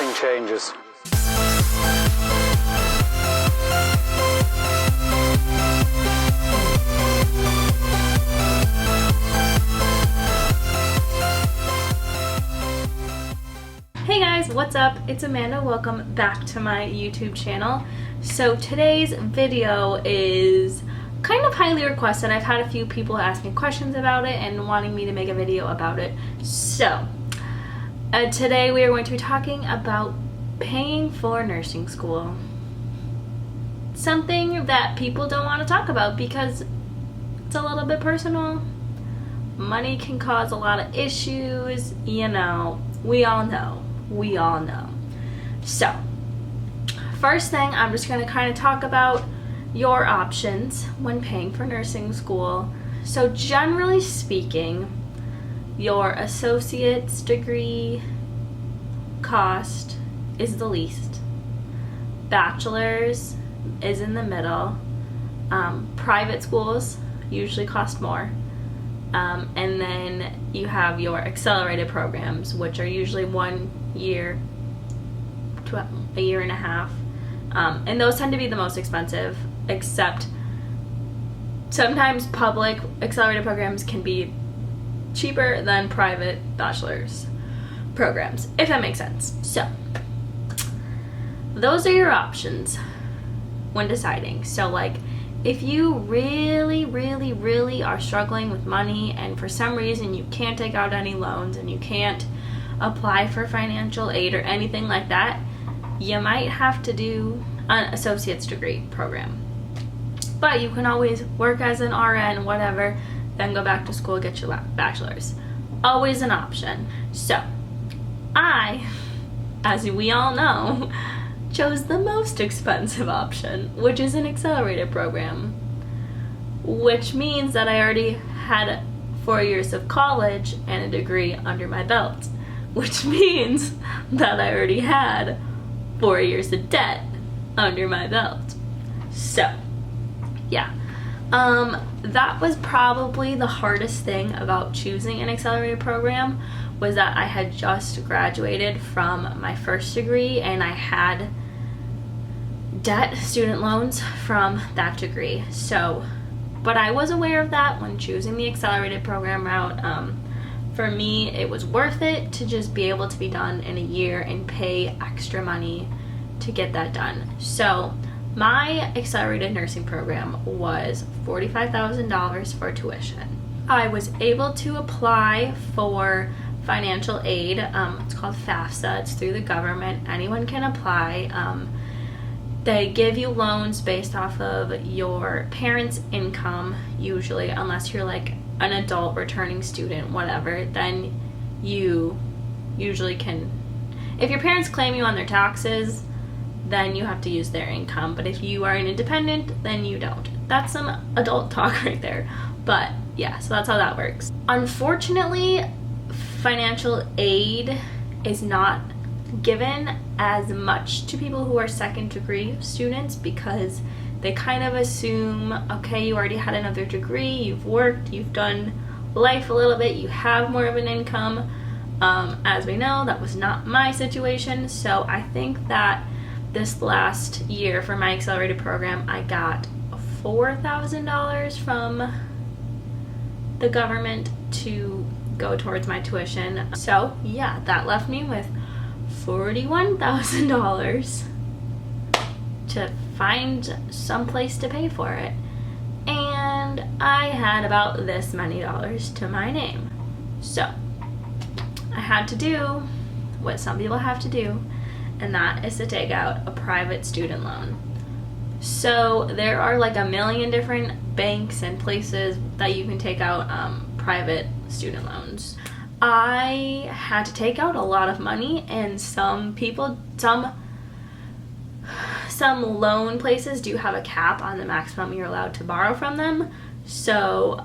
Nothing changes. Hey guys, what's up? It's Amanda. Welcome back to my YouTube channel. So today's video is kind of highly requested. I've had a few people ask me questions about it and wanting me to make a video about it. So today we are going to be talking about paying for nursing school. Something that people don't want to talk about because it's a little bit personal. Money can cause a lot of issues, you know, we all know. So, first thing, I'm just going to kind of talk about your options when paying for nursing school. So, generally speaking, your associate's degree cost is the least. Bachelor's is in the middle. Private schools usually cost more. And then you have your accelerated programs, which are usually 1 year to a year and a half. And those tend to be the most expensive, except sometimes public accelerated programs can be cheaper than private bachelor's programs, if that makes sense. So, those are your options when deciding. So, like, if you really are struggling with money and for some reason you can't take out any loans and you can't apply for financial aid or anything like that, you might have to do an associate's degree program. But you can always work as an RN, whatever, then go back to school, get your bachelor's. Always an option. So, I, as we all know, chose the most expensive option, which is an accelerated program, which means that I already had 4 years of college and a degree under my belt, which means that I already had 4 years of debt under my belt. So, yeah. That was probably the hardest thing about choosing an accelerated program, was that I had just graduated from my first degree and I had debt, student loans from that degree. So, but I was aware of that when choosing the accelerated program route. For me, it was worth it to just be able to be done in a year and pay extra money to get that done. So, my accelerated nursing program was $45,000 for tuition. I was able to apply for financial aid. It's called FAFSA. It's through the government. Anyone can apply. They give you loans based off of your parents' income, usually, unless you're like an adult returning student, whatever. Then you usually can, if your parents claim you on their taxes, then you have to use their income. But if you are an independent, then you don't. That's some adult talk right there. But yeah, so that's how that works. Unfortunately, financial aid is not given as much to people who are second degree students because they kind of assume, okay, you already had another degree, you've worked, you've done life a little bit, you have more of an income. As we know, that was not my situation. So I think that this last year for my accelerated program, I got $4,000 from the government to go towards my tuition. So yeah, that left me with $41,000 to find some place to pay for it. And I had about this many dollars to my name. So I had to do what some people have to do, and that is to take out a private student loan. So there are like a million different banks and places that you can take out private student loans. I had to take out a lot of money, and some loan places do have a cap on the maximum you're allowed to borrow from them. So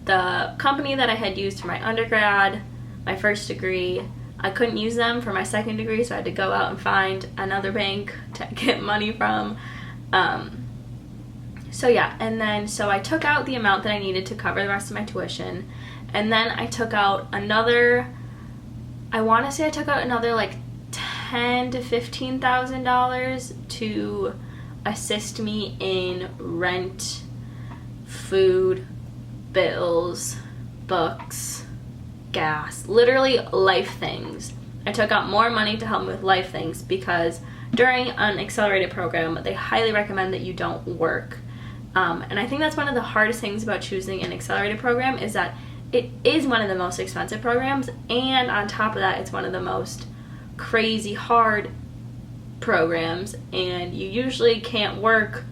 the company that I had used for my undergrad, my first degree, I couldn't use them for my second degree, so I had to go out and find another bank to get money from. So yeah, and then so I took out the amount that I needed to cover the rest of my tuition, and then I took out another, I want to say I took out another like $10,000 to $15,000 to assist me in rent, food, bills, books, gas, literally life things. I took out more money to help me with life things because during an accelerated program, they highly recommend that you don't work. And I think that's one of the hardest things about choosing an accelerated program is that it is one of the most expensive programs, and on top of that, it's one of the most crazy hard programs, and you usually can't work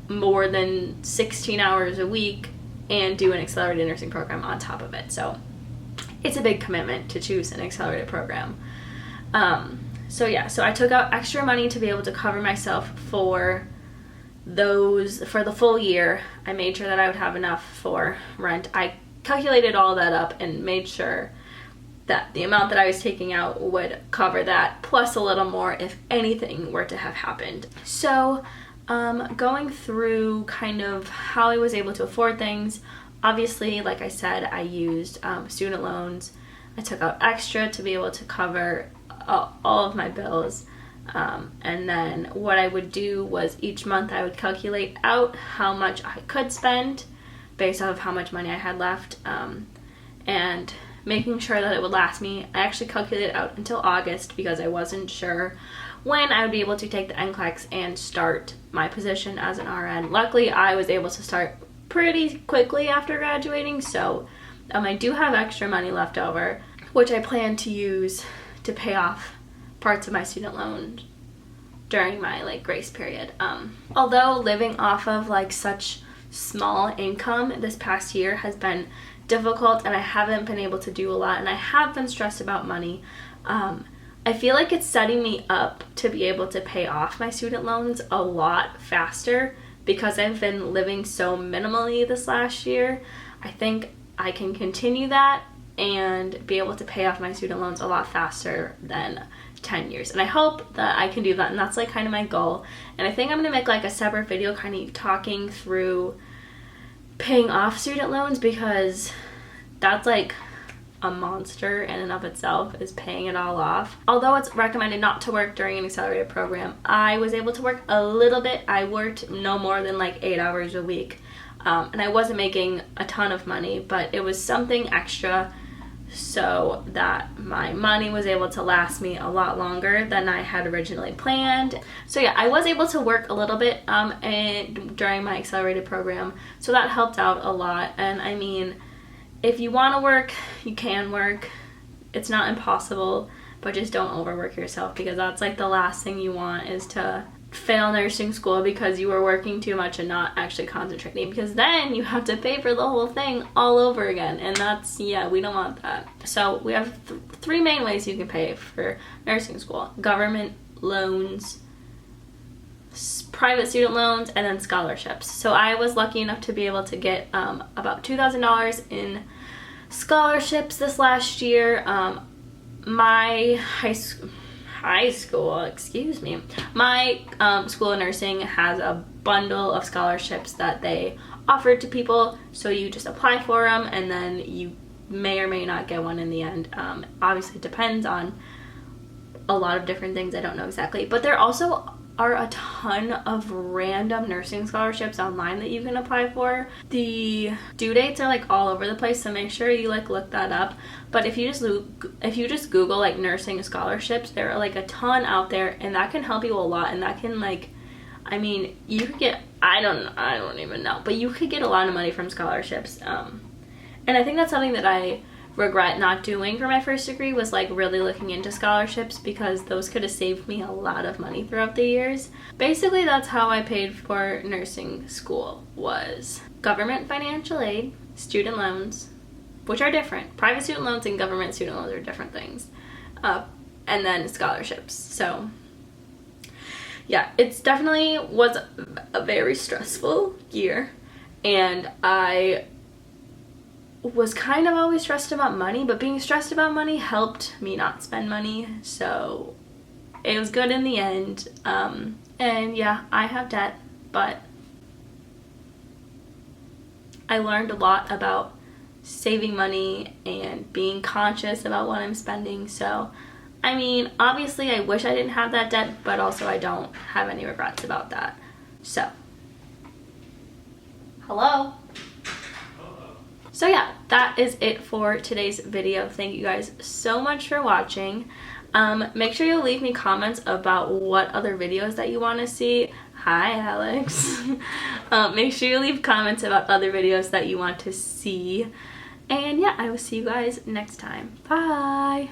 more than 16 hours a week and do an accelerated nursing program on top of it. So it's a big commitment to choose an accelerated program. So I took out extra money to be able to cover myself for the full year. I made sure that I would have enough for rent. I calculated all that up and made sure that the amount that I was taking out would cover that, plus a little more if anything were to have happened. So going through kind of how I was able to afford things, obviously, like I said, I used student loans. I took out extra to be able to cover all of my bills. And then what I would do was each month I would calculate out how much I could spend based off of how much money I had left, and making sure that it would last me. I actually calculated out until August because I wasn't sure when I would be able to take the NCLEX and start my position as an RN. Luckily, I was able to start pretty quickly after graduating, so I do have extra money left over, which I plan to use to pay off parts of my student loan during my grace period. Although living off of such small income this past year has been difficult and I haven't been able to do a lot and I have been stressed about money, I feel like it's setting me up to be able to pay off my student loans a lot faster because I've been living so minimally this last year. I think I can continue that and be able to pay off my student loans a lot faster than 10 years. And I hope that I can do that, and that's kind of my goal. And I think I'm going to make a separate video kind of talking through paying off student loans because that's a monster in and of itself, is paying it all off. Although it's recommended not to work during an accelerated program, I was able to work a little bit. I worked no more than 8 hours a week, and I wasn't making a ton of money, but it was something extra so that my money was able to last me a lot longer than I had originally planned. So I was able to work a little bit during my accelerated program, so that helped out a lot. And I mean, if you want to work, you can work. It's not impossible, but just don't overwork yourself, because that's the last thing you want, is to fail nursing school because you were working too much and not actually concentrating, because then you have to pay for the whole thing all over again, and that's, we don't want that. So we have three main ways you can pay for nursing school: government loans, private student loans, and then scholarships. So I was lucky enough to be able to get about $2,000 in scholarships this last year. My my school of nursing has a bundle of scholarships that they offer to people, so you just apply for them and then you may or may not get one in the end. Obviously it depends on a lot of different things, I don't know exactly, but there also are a ton of random nursing scholarships online that you can apply for. The due dates are all over the place, so make sure you look that up. But if you just Google nursing scholarships, there are a ton out there, and that can help you a lot. And that can I mean, you could get, I don't even know, but you could get a lot of money from scholarships. And I think that's something that I regret not doing for my first degree, was really looking into scholarships, because those could have saved me a lot of money throughout the years. Basically, that's how I paid for nursing school, was government financial aid, student loans, which are different. Private student loans and government student loans are different things, and then scholarships. So it's definitely was a very stressful year, and I was kind of always stressed about money, but being stressed about money helped me not spend money, so it was good in the end. And I have debt, but I learned a lot about saving money and being conscious about what I'm spending, so I mean, obviously I wish I didn't have that debt, but also I don't have any regrets about that. So, hello? So yeah, that is it for today's video. Thank you guys so much for watching. Make sure you leave me comments about what other videos that you want to see. Hi, Alex. Make sure you leave comments about other videos that you want to see. And yeah, I will see you guys next time. Bye!